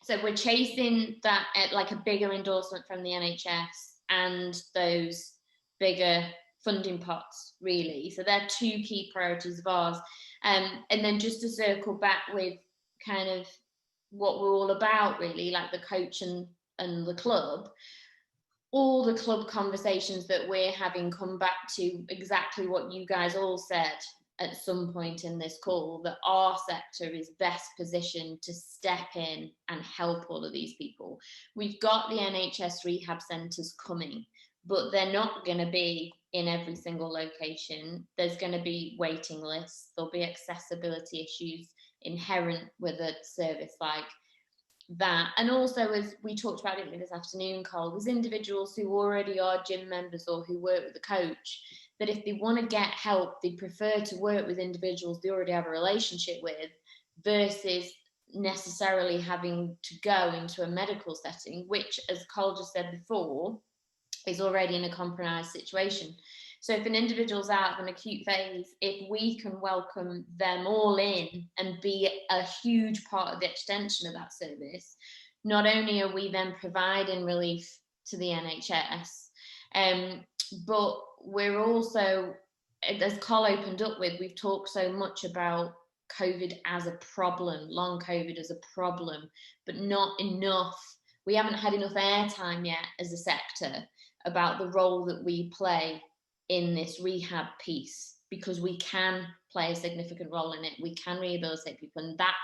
So we're chasing that like a bigger endorsement from the NHS and those bigger funding pots, really. So they're two key priorities of ours. And then just to circle back with kind of what we're all about, really, like the coach and the club, all the club conversations that we're having come back to exactly what you guys all said at some point in this call, that our sector is best positioned to step in and help all of these people. We've got the NHS rehab centres coming, but they're not going to be in every single location. There's going to be waiting lists. There'll be accessibility issues inherent with a service like that. And also, as we talked about it this afternoon, Cole, there's individuals who already are gym members or who work with the coach, that if they want to get help, they prefer to work with individuals they already have a relationship with versus necessarily having to go into a medical setting, which, as Cole just said before, is already in a compromised situation. So if an individual's out of an acute phase, if we can welcome them all in and be a huge part of the extension of that service, not only are we then providing relief to the NHS, but we're also, as Col opened up with, we've talked so much about COVID as a problem, long COVID as a problem, but not enough. We haven't had enough airtime yet as a sector about the role that we play in this rehab piece, because we can play a significant role in it. We can rehabilitate people, and that's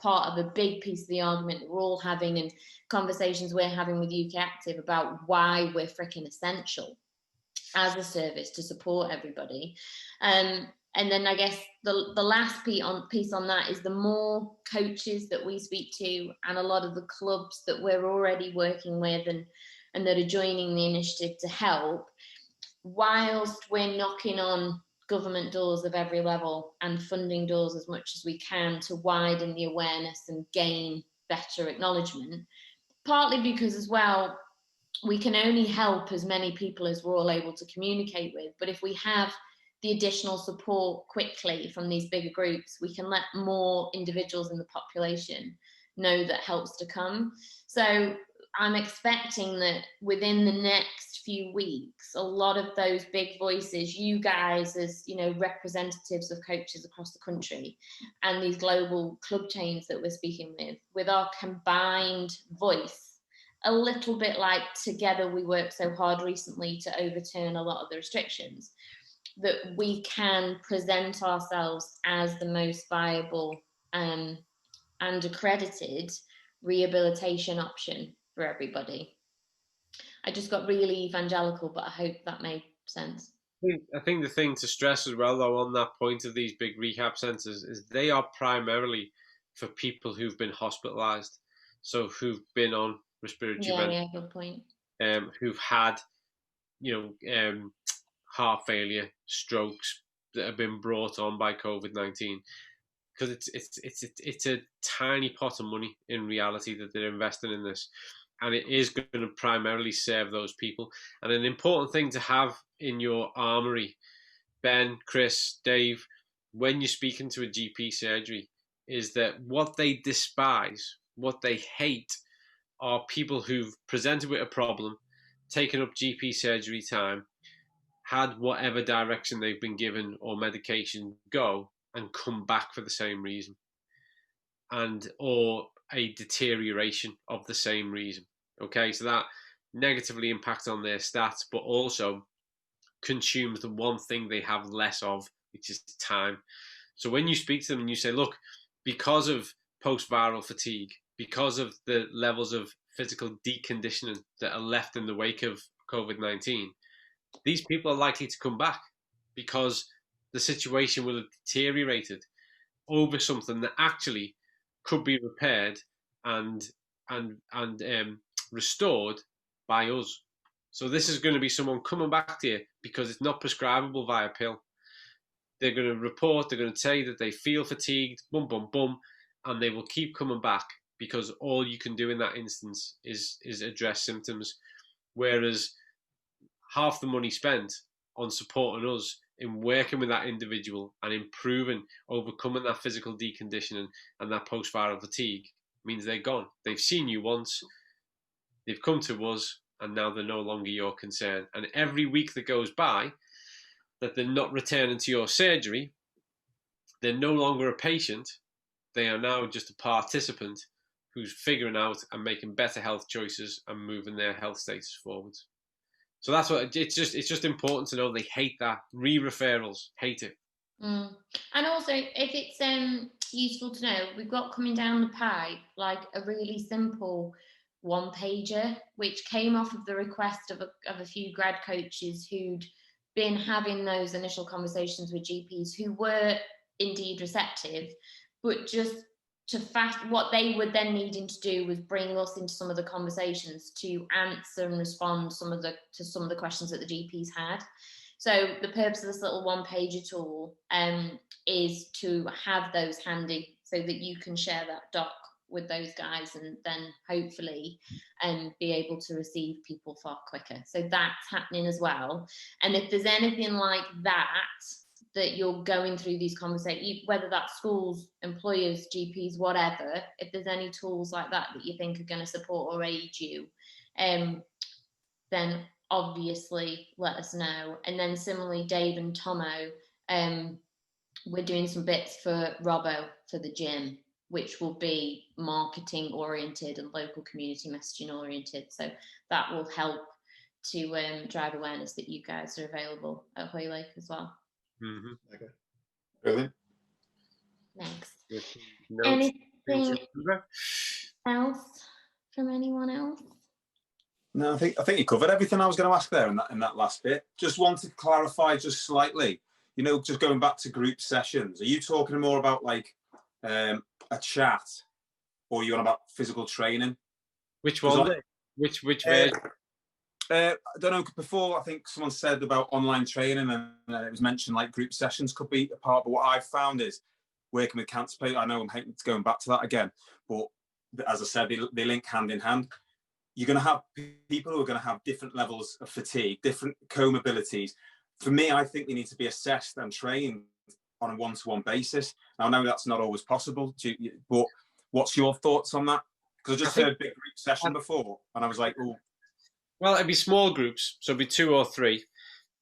part of a big piece of the argument that we're all having and conversations we're having with UK Active about why we're freaking essential as a service to support everybody. And then I guess the last piece on that is the more coaches that we speak to and a lot of the clubs that we're already working with and that are joining the initiative to help, whilst we're knocking on government doors of every level and funding doors as much as we can to widen the awareness and gain better acknowledgement, partly because as well, we can only help as many people as we're all able to communicate with. But if we have the additional support quickly from these bigger groups, we can let more individuals in the population know that help's to come. So I'm expecting that within the next few weeks, a lot of those big voices, you guys as, you know, representatives of coaches across the country and these global club chains that we're speaking with our combined voice, a little bit like together we worked so hard recently to overturn a lot of the restrictions, that we can present ourselves as the most viable and accredited rehabilitation option for everybody. I just got really evangelical, but I hope that made sense. I think the thing to stress as well, though, on that point of these big rehab centres is they are primarily for people who've been hospitalised, so who've been on respiratory ventilators, good point. Who've had, heart failure, strokes that have been brought on by COVID-19. Because it's a tiny pot of money in reality that they're investing in this, and it is going to primarily serve those people. And an important thing to have in your armory, Ben, Chris, Dave, when you're speaking to a GP surgery, is that what they despise, what they hate, are people who've presented with a problem, taken up GP surgery time, had whatever direction they've been given or medication go, and come back for the same reason, or a deterioration of the same reason. Okay, so that negatively impacts on their stats, but also consumes the one thing they have less of, which is time. So when you speak to them and you say, look, because of post-viral fatigue, because of the levels of physical deconditioning that are left in the wake of COVID-19, these people are likely to come back because the situation will have deteriorated over something that actually could be repaired and restored by us. So this is going to be someone coming back to you because it's not prescribable via pill. They're going to report, they're going to tell you that they feel fatigued, boom, boom, boom, and they will keep coming back because all you can do in that instance is address symptoms. Whereas half the money spent on supporting us in working with that individual and improving, overcoming that physical deconditioning and that post-viral fatigue means they're gone. They've seen you once, they've come to us, and now they're no longer your concern. And every week that goes by that they're not returning to your surgery, they're no longer a patient. They are now just a participant who's figuring out and making better health choices and moving their health status forwards. So that's what it's just important to know they hate that. Re-referrals, hate it. Mm. And also, if it's useful to know, we've got coming down the pipe like a really simple one pager, which came off of the request of a few grad coaches who'd been having those initial conversations with GPs who were indeed receptive, but just to fast, what they were then needing to do was bring us into some of the conversations to answer and respond to some of the questions that the GPs had. So the purpose of this little one-pager tool is to have those handy so that you can share that doc with those guys and then hopefully be able to receive people far quicker. So that's happening as well. And if there's anything like that you're going through these conversations, whether that's schools, employers, GPs, whatever, if there's any tools like that you think are going to support or aid you, then obviously let us know. And then similarly, Dave and Tomo, we're doing some bits for Robbo for the gym, which will be marketing oriented and local community messaging oriented. So that will help to drive awareness that you guys are available at Hoylake as well. Mm-hmm. Okay. Brilliant. Thanks. No, anything else from anyone else? No, I think you covered everything I was going to ask there in that last bit. Just wanted to clarify just slightly. You know, just going back to group sessions, are you talking more about like a chat, or are you on about physical training? Which one? Which version? I don't know. Before, I think someone said about online training, and it was mentioned like group sessions could be a part. But what I've found is working with cancer patients. I know I'm hating to going back to that again, but as I said, they link hand in hand. You're going to have people who are going to have different levels of fatigue, different comorbidities. For me, I think they need to be assessed and trained on a one-to-one basis. Now, I know that's not always possible, but what's your thoughts on that? Because I just heard big group session before, and I was like, oh. Well, it'd be small groups, so it'd be 2 or 3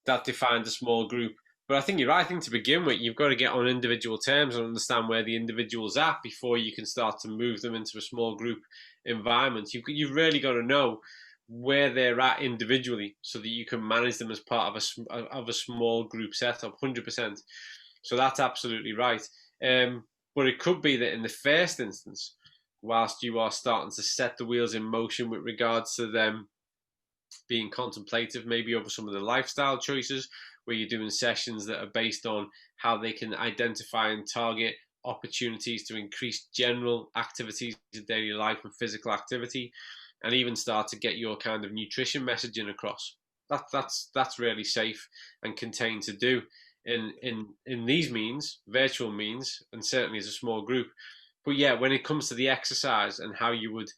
that defined a small group. But I think you're right. I think to begin with, you've got to get on individual terms and understand where the individual's at before you can start to move them into a small group environment. You've really got to know where they're at individually so that you can manage them as part of a small group setup, 100%. So that's absolutely right. But it could be that in the first instance, whilst you are starting to set the wheels in motion with regards to them being contemplative maybe over some of the lifestyle choices, where you're doing sessions that are based on how they can identify and target opportunities to increase general activities of daily life and physical activity, and even start to get your kind of nutrition messaging across. That's really safe and contained to do in these means, virtual means, and certainly as a small group. But yeah, when it comes to the exercise and how you would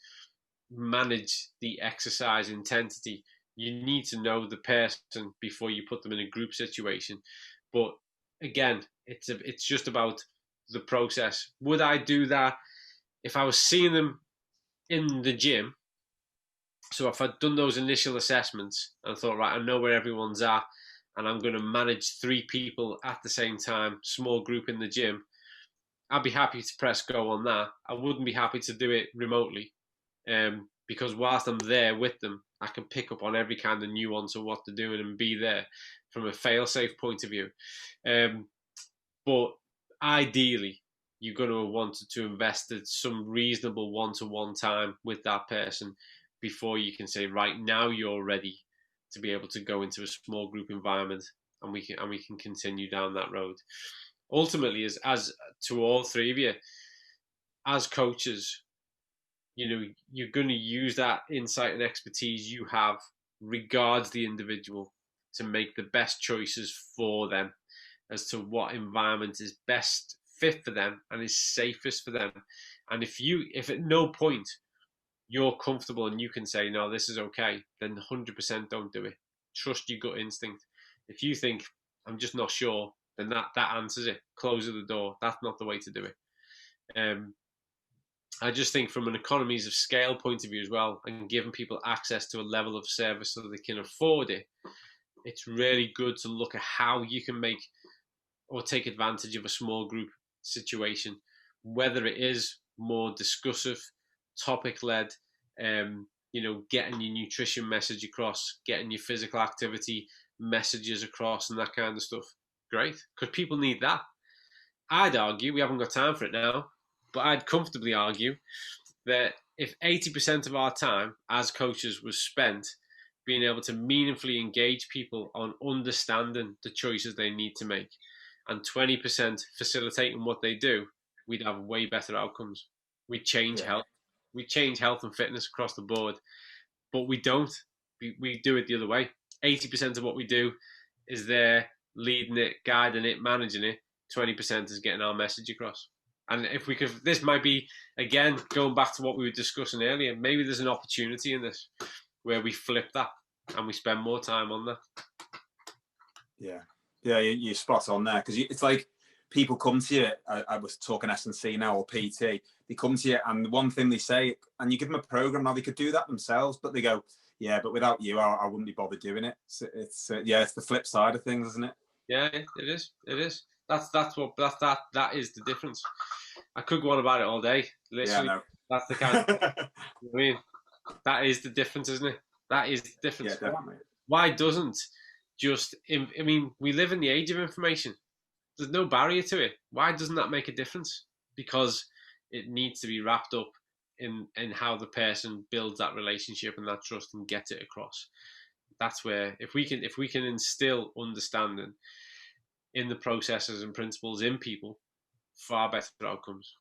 manage the exercise intensity, you need to know the person before you put them in a group situation. But again, it's just about the process. Would I do that if I was seeing them in the gym? So if I'd done those initial assessments and thought, right, I know where everyone's at, and I'm going to manage 3 people at the same time, small group in the gym, I'd be happy to press go on that. I wouldn't be happy to do it remotely. Because whilst I'm there with them, I can pick up on every kind of nuance of what they're doing and be there from a fail-safe point of view. But ideally, you're going to have wanted to invest some reasonable one-to-one time with that person before you can say, right, now you're ready to be able to go into a small group environment, and we can continue down that road. Ultimately, as to all 3 of you, as coaches, you know, you're going to use that insight and expertise you have regards the individual to make the best choices for them as to what environment is best fit for them and is safest for them. And if at no point you're comfortable and you can say, no, this is okay, then 100% don't do it. Trust your gut instinct. If you think, I'm just not sure, then that answers it. Close the door. That's not the way to do it. I just think from an economies of scale point of view as well, and giving people access to a level of service so that they can afford it, it's really good to look at how you can make or take advantage of a small group situation, whether it is more discussive, topic led, getting your nutrition message across, getting your physical activity messages across, and that kind of stuff. Great, because people need that. I'd argue, we haven't got time for it now, but I'd comfortably argue that if 80% of our time as coaches was spent being able to meaningfully engage people on understanding the choices they need to make, and 20% facilitating what they do, we'd have way better outcomes. We'd change health. We'd change health and fitness across the board. But we don't. We do it the other way. 80% of what we do is there leading it, guiding it, managing it. 20% is getting our message across. And if we could, this might be, again, going back to what we were discussing earlier, maybe there's an opportunity in this where we flip that and we spend more time on that. Yeah, you're spot on there, because it's like people come to you. I was talking S&C now, or PT. They come to you, and the one thing they say, and you give them a program. Now they could do that themselves, but they go, "Yeah, but without you, I wouldn't be bothered doing it." So it's the flip side of things, isn't it? Yeah, it is. It is. That is the difference. I could go on about it all day. Literally, yeah, no. That's the kind of. I mean, that is the difference, isn't it? That is the difference. Yeah, definitely. Why doesn't just? I mean, we live in the age of information. There's no barrier to it. Why doesn't that make a difference? Because it needs to be wrapped up in how the person builds that relationship and that trust and gets it across. That's where if we can instill understanding in the processes and principles in people, far better outcomes.